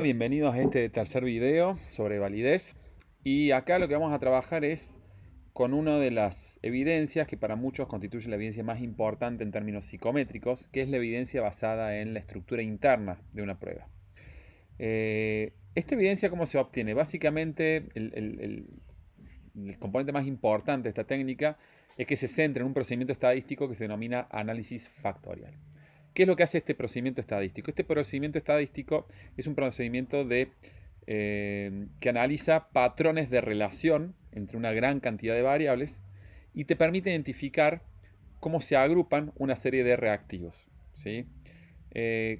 Bienvenidos a este tercer video sobre validez. Y acá lo que vamos a trabajar es con una de las evidencias que para muchos constituye la evidencia más importante en términos psicométricos, que es la evidencia basada en la estructura interna de una prueba. Esta evidencia, ¿cómo se obtiene? Básicamente, el componente más importante de esta técnica es que se centra en un procedimiento estadístico que se denomina análisis factorial. ¿Qué es lo que hace este procedimiento estadístico? Este procedimiento estadístico es un procedimiento que analiza patrones de relación entre una gran cantidad de variables y te permite identificar cómo se agrupan una serie de reactivos. ¿Sí?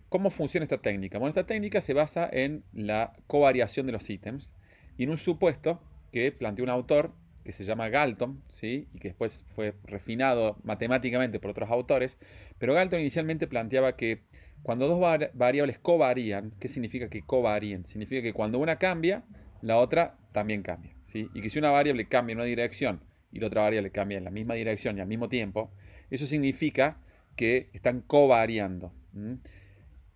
¿Cómo funciona esta técnica? Bueno, esta técnica se basa en la covariación de los ítems y en un supuesto que planteó un autor que se llama Galton, ¿sí? Y que después fue refinado matemáticamente por otros autores, pero Galton inicialmente planteaba que cuando dos variables covarían, ¿qué significa que covaríen? Significa que cuando una cambia, la otra también cambia, ¿sí? Y que si una variable cambia en una dirección y la otra variable cambia en la misma dirección y al mismo tiempo, eso significa que están covariando.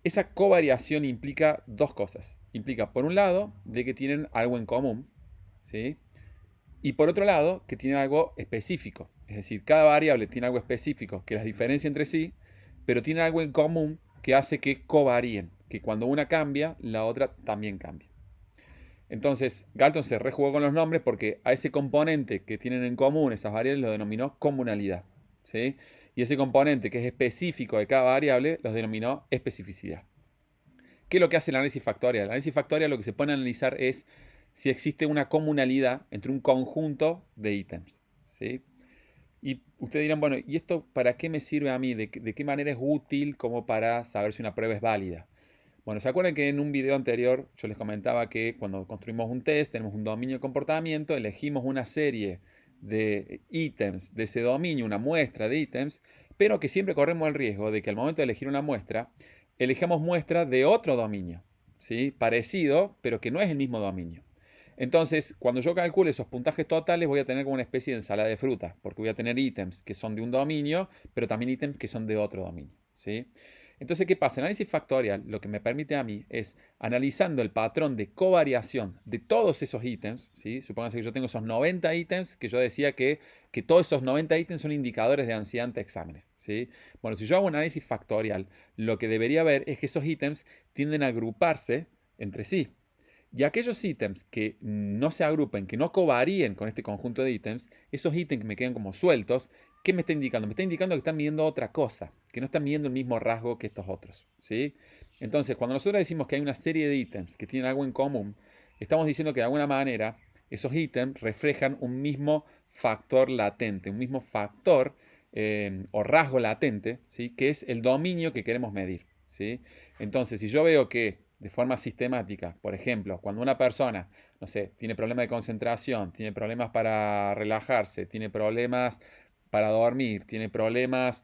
Esa covariación implica dos cosas. Implica, por un lado, de que tienen algo en común, ¿sí? Y por otro lado, que tienen algo específico. Es decir, cada variable tiene algo específico que las diferencia entre sí, pero tiene algo en común que hace que covaríen, que cuando una cambia, la otra también cambia. Entonces, Galton se rejugó con los nombres porque a ese componente que tienen en común esas variables lo denominó comunalidad, ¿sí? Y ese componente que es específico de cada variable los denominó especificidad. ¿Qué es lo que hace el análisis factorial? El análisis factorial lo que se pone a analizar es si existe una comunalidad entre un conjunto de ítems, ¿sí? Y ustedes dirán, bueno, ¿y esto para qué me sirve a mí? ¿De qué manera es útil como para saber si una prueba es válida? Bueno, ¿se acuerdan que en un video anterior yo les comentaba que cuando construimos un test, tenemos un dominio de comportamiento, elegimos una serie de ítems de ese dominio, una muestra de ítems, pero que siempre corremos el riesgo de que al momento de elegir una muestra, elijamos muestra de otro dominio, ¿sí? Parecido, pero que no es el mismo dominio. Entonces, cuando yo calcule esos puntajes totales, voy a tener como una especie de ensalada de fruta, porque voy a tener ítems que son de un dominio, pero también ítems que son de otro dominio, ¿sí? Entonces, ¿qué pasa? El análisis factorial lo que me permite a mí es, analizando el patrón de covariación de todos esos ítems, ¿sí? Supónganse que yo tengo esos 90 ítems, que yo decía que todos esos 90 ítems son indicadores de ansiedad ante exámenes, ¿sí? Bueno, si yo hago un análisis factorial, lo que debería ver es que esos ítems tienden a agruparse entre sí. Y aquellos ítems que no se agrupen, que no covaríen con este conjunto de ítems, esos ítems que me quedan como sueltos, ¿qué me está indicando? Me está indicando que están midiendo otra cosa, que no están midiendo el mismo rasgo que estos otros, ¿sí? Entonces, cuando nosotros decimos que hay una serie de ítems que tienen algo en común, estamos diciendo que de alguna manera esos ítems reflejan un mismo factor latente, un mismo factor o rasgo latente, ¿sí? Que es el dominio que queremos medir, ¿sí? Entonces, si yo veo que de forma sistemática, por ejemplo, cuando una persona, no sé, tiene problemas de concentración, tiene problemas para relajarse, tiene problemas para dormir, tiene problemas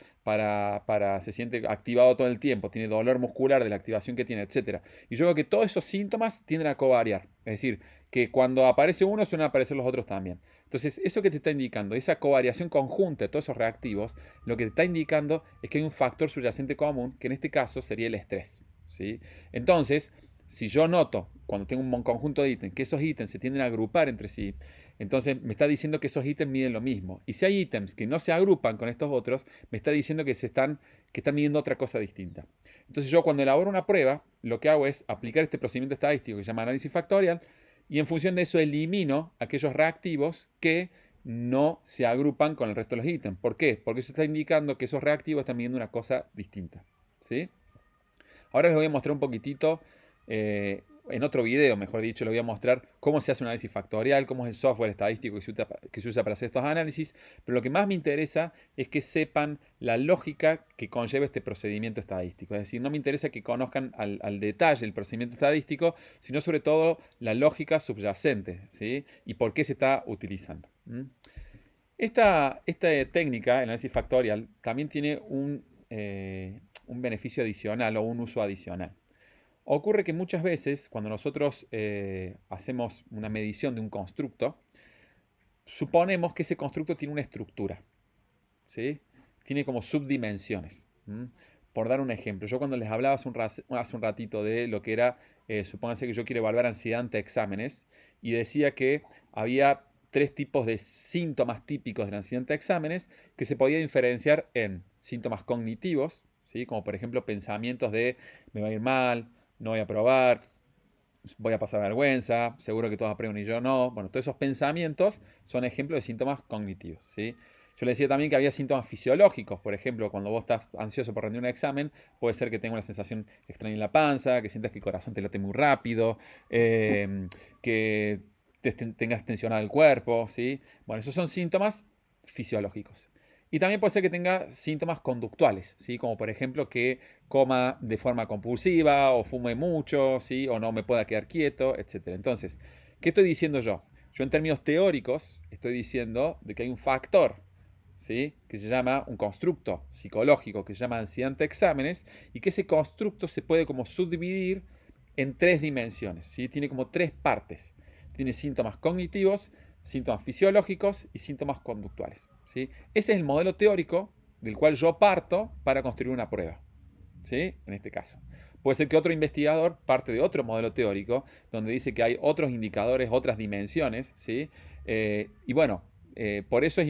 se siente activado todo el tiempo, tiene dolor muscular de la activación que tiene, etcétera. Y yo veo que todos esos síntomas tienden a covariar. Es decir, que cuando aparece uno suelen aparecer los otros también. Entonces, eso que te está indicando, esa covariación conjunta de todos esos reactivos, lo que te está indicando es que hay un factor subyacente común, que en este caso sería el estrés, ¿sí? Entonces, si yo noto, cuando tengo un conjunto de ítems, que esos ítems se tienden a agrupar entre sí, entonces me está diciendo que esos ítems miden lo mismo. Y si hay ítems que no se agrupan con estos otros, me está diciendo que están midiendo otra cosa distinta. Entonces yo cuando elaboro una prueba, lo que hago es aplicar este procedimiento estadístico que se llama análisis factorial, y en función de eso elimino aquellos reactivos que no se agrupan con el resto de los ítems. ¿Por qué? Porque eso está indicando que esos reactivos están midiendo una cosa distinta, ¿sí? Ahora les voy a mostrar un poquitito, en otro video, mejor dicho, les voy a mostrar cómo se hace un análisis factorial, cómo es el software estadístico que se usa para hacer estos análisis, pero lo que más me interesa es que sepan la lógica que conlleva este procedimiento estadístico. Es decir, no me interesa que conozcan al detalle el procedimiento estadístico, sino sobre todo la lógica subyacente, ¿sí? Y por qué se está utilizando. Esta técnica, el análisis factorial, también tiene un beneficio adicional o un uso adicional. Ocurre que muchas veces cuando nosotros hacemos una medición de un constructo, suponemos que ese constructo tiene una estructura, ¿sí? Tiene como subdimensiones. Por dar un ejemplo, yo cuando les hablaba hace un ratito de lo que era supóngase que yo quiero evaluar ansiedad ante exámenes, y decía que había tres tipos de síntomas típicos de la ansiedad ante exámenes que se podía diferenciar en síntomas cognitivos, ¿sí? Como por ejemplo pensamientos de me va a ir mal, no voy a probar, voy a pasar vergüenza, seguro que todos aprueban y yo no. Bueno, todos esos pensamientos son ejemplos de síntomas cognitivos, ¿sí? Yo le decía también que había síntomas fisiológicos, por ejemplo, cuando vos estás ansioso por rendir un examen, puede ser que tengas una sensación extraña en la panza, que sientas que el corazón te late muy rápido, que tengas tensionado el cuerpo, ¿sí? Bueno, esos son síntomas fisiológicos. Y también puede ser que tenga síntomas conductuales, ¿sí? Como por ejemplo que coma de forma compulsiva o fume mucho, ¿sí? O no me pueda quedar quieto, etcétera. Entonces, ¿qué estoy diciendo yo? Yo en términos teóricos estoy diciendo de que hay un factor, ¿sí? Que se llama un constructo psicológico que se llama ansiedad ante exámenes y que ese constructo se puede como subdividir en tres dimensiones, ¿sí? Tiene como tres partes. Tiene síntomas cognitivos, síntomas fisiológicos y síntomas conductuales, ¿sí? Ese es el modelo teórico del cual yo parto para construir una prueba, ¿sí? En este caso. Puede ser que otro investigador parte de otro modelo teórico donde dice que hay otros indicadores, otras dimensiones, ¿sí? Y bueno, por eso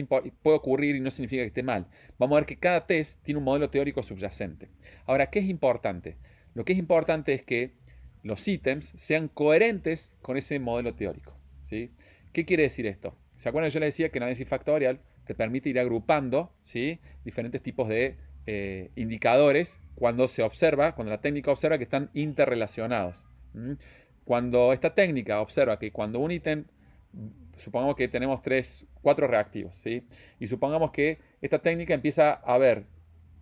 puede ocurrir y no significa que esté mal. Vamos a ver que cada test tiene un modelo teórico subyacente. Ahora, ¿qué es importante? Lo que es importante es que los ítems sean coherentes con ese modelo teórico, ¿sí? ¿Qué quiere decir esto? ¿Se acuerdan que yo les decía que el análisis factorial te permite ir agrupando, ¿sí? Diferentes tipos de indicadores cuando se observa, cuando la técnica observa que están interrelacionados? ¿Mm? Cuando esta técnica observa que cuando un ítem, supongamos que tenemos cuatro reactivos, ¿sí? Y supongamos que esta técnica empieza a ver,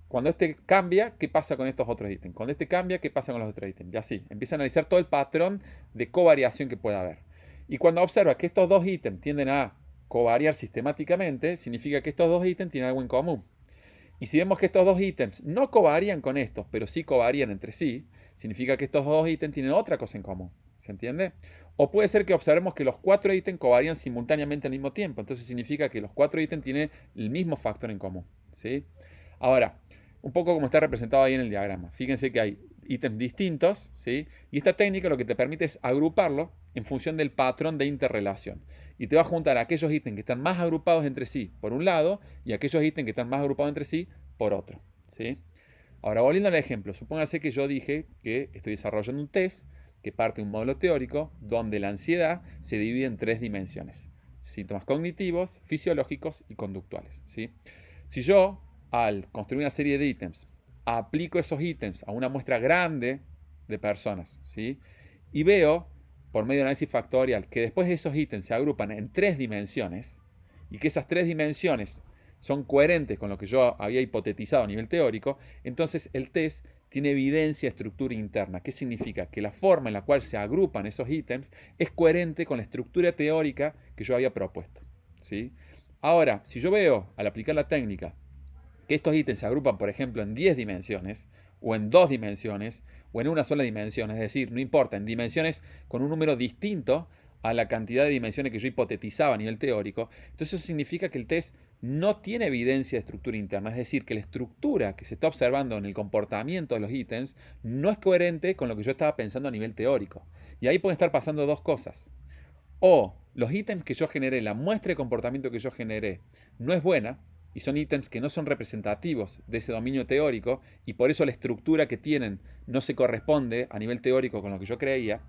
cuando este cambia, ¿qué pasa con estos otros ítems? Cuando este cambia, ¿qué pasa con los otros ítems? Y así, empieza a analizar todo el patrón de covariación que pueda haber. Y cuando observa que estos dos ítems tienden a covariar sistemáticamente, significa que estos dos ítems tienen algo en común. Y si vemos que estos dos ítems no covarían con estos, pero sí covarían entre sí, significa que estos dos ítems tienen otra cosa en común. ¿Se entiende? O puede ser que observemos que los cuatro ítems covarían simultáneamente al mismo tiempo. Entonces significa que los cuatro ítems tienen el mismo factor en común, ¿sí? Ahora, un poco como está representado ahí en el diagrama. Fíjense que hay ítems distintos, ¿sí? Y esta técnica lo que te permite es agruparlo en función del patrón de interrelación. Y te va a juntar aquellos ítems que están más agrupados entre sí por un lado y aquellos ítems que están más agrupados entre sí por otro, ¿sí? Ahora, volviendo al ejemplo, supóngase que yo dije que estoy desarrollando un test que parte de un modelo teórico donde la ansiedad se divide en tres dimensiones: síntomas cognitivos, fisiológicos y conductuales, ¿sí? Si yo, al construir una serie de ítems, aplico esos ítems a una muestra grande de personas, ¿sí? Y veo, por medio de análisis factorial, que después esos ítems se agrupan en tres dimensiones y que esas tres dimensiones son coherentes con lo que yo había hipotetizado a nivel teórico, entonces el test tiene evidencia de estructura interna. ¿Qué significa? Que la forma en la cual se agrupan esos ítems es coherente con la estructura teórica que yo había propuesto, ¿sí? Ahora, si yo veo, al aplicar la técnica, que estos ítems se agrupan, por ejemplo, en 10 dimensiones, o en 2 dimensiones, o en una sola dimensión, es decir, no importa, en dimensiones con un número distinto a la cantidad de dimensiones que yo hipotetizaba a nivel teórico, entonces eso significa que el test no tiene evidencia de estructura interna, es decir, que la estructura que se está observando en el comportamiento de los ítems no es coherente con lo que yo estaba pensando a nivel teórico. Y ahí pueden estar pasando dos cosas. O los ítems que yo generé, la muestra de comportamiento que yo generé, no es buena, y son ítems que no son representativos de ese dominio teórico, y por eso la estructura que tienen no se corresponde a nivel teórico con lo que yo creía.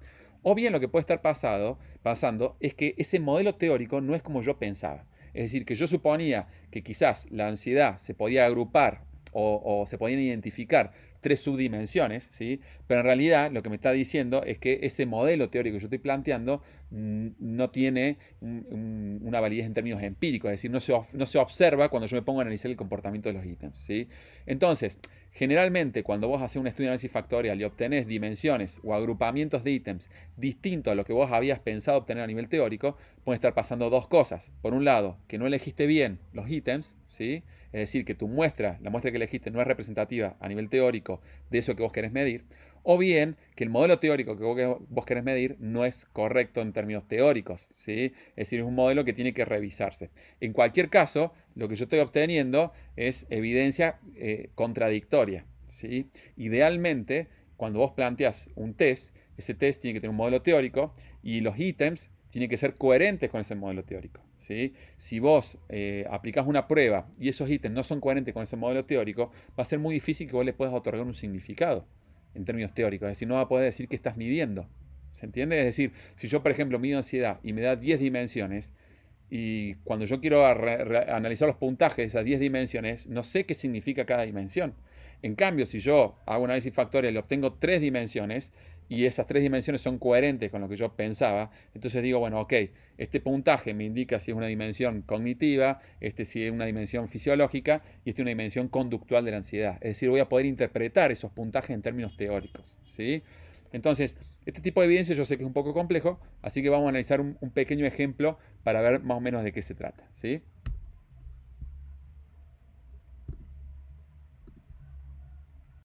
O bien lo que puede estar pasando es que ese modelo teórico no es como yo pensaba. Es decir, que yo suponía que quizás la ansiedad se podía agrupar o se podían identificar tres subdimensiones, ¿sí? Pero en realidad lo que me está diciendo es que ese modelo teórico que yo estoy planteando no tiene una validez en términos empíricos, es decir, no se observa cuando yo me pongo a analizar el comportamiento de los ítems, ¿sí? Entonces, generalmente cuando vos haces un estudio de análisis factorial y obtenés dimensiones o agrupamientos de ítems distintos a lo que vos habías pensado obtener a nivel teórico, pueden estar pasando dos cosas. Por un lado, que no elegiste bien los ítems, ¿sí? Es decir, que tu muestra, la muestra que elegiste, no es representativa a nivel teórico de eso que vos querés medir, o bien que el modelo teórico que vos querés medir no es correcto en términos teóricos, ¿sí? Es decir, es un modelo que tiene que revisarse. En cualquier caso, lo que yo estoy obteniendo es evidencia contradictoria, ¿sí? Idealmente, cuando vos planteas un test, ese test tiene que tener un modelo teórico y los ítems tienen que ser coherentes con ese modelo teórico, ¿sí? Si vos aplicás una prueba y esos ítems no son coherentes con ese modelo teórico, va a ser muy difícil que vos le puedas otorgar un significado en términos teóricos. Es decir, no va a poder decir que estás midiendo. ¿Se entiende? Es decir, si yo, por ejemplo, mido ansiedad y me da 10 dimensiones, y cuando yo quiero analizar los puntajes de esas 10 dimensiones, no sé qué significa cada dimensión. En cambio, si yo hago un análisis factorial y obtengo 3 dimensiones, y esas 3 dimensiones son coherentes con lo que yo pensaba, entonces digo, bueno, ok, este puntaje me indica si es una dimensión cognitiva, este si es una dimensión fisiológica, y este una dimensión conductual de la ansiedad. Es decir, voy a poder interpretar esos puntajes en términos teóricos, ¿sí? Entonces, este tipo de evidencia yo sé que es un poco complejo, así que vamos a analizar un pequeño ejemplo para ver más o menos de qué se trata, ¿sí?